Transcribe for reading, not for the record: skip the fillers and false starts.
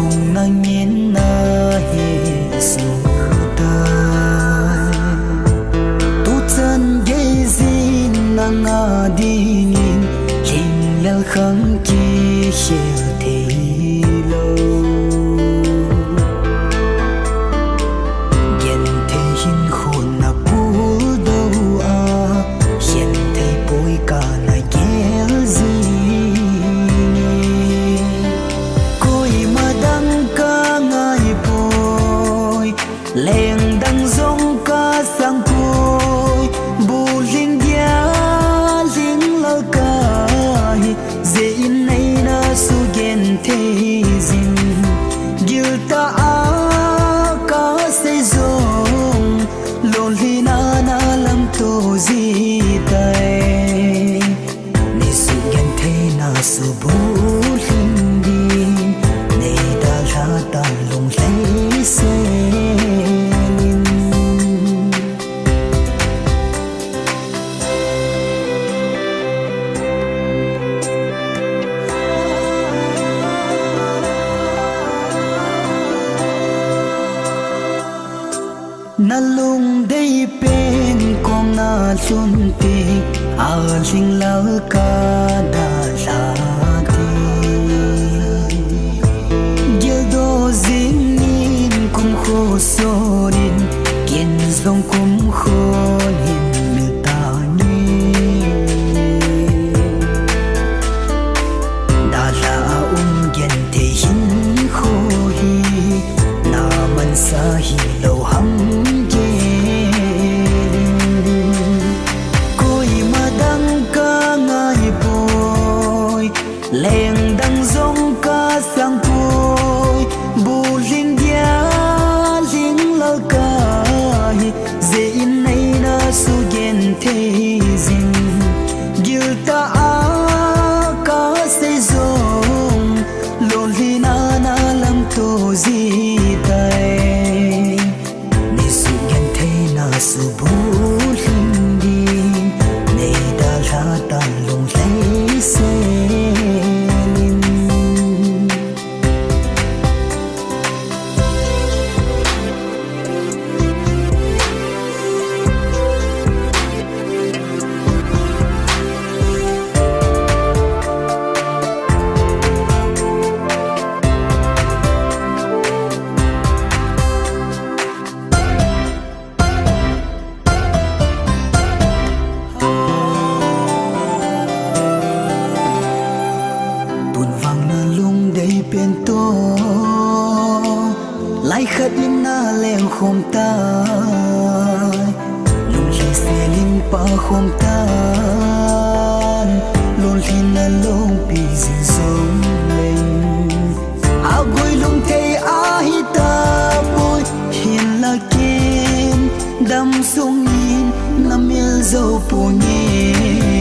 sung na nhiên na hi sung tai tu chân ye zin na nga ding in hình lal khang ki hiel thế lo gen thế hin khôn na pu đâu a hiền thế bôi cả na ghé gì leng dang zong ca sang côi bu linh dia linh la ca dễ in nay na su gen thế zin gil ta a ca se zong lon li na na lam to zi tai ni su gen thế na su bu linh đi nay da la ta long lấy se na lung day pen kong na lun ti a ling lao ka da la ti gil do zin nin kum kho so nin kien zong kum kho nin mi ta ni da la gen te hin kho hi na man sa hi lo hang leng dang zong ca sang côi bu linh dia linh la ca dễ in nay na su gen thế zin gil ta a ca se zong lon li na na lam to zi tai ni su gen thế na su bu linh đi nay da la ta long lấy se bên to lại khát in na leng khom ta lung li se lim pa khom ta lon hin na long pi zin song leng a goi lung te a hi ta boy hin la kin dam sung in na mil zo pu ni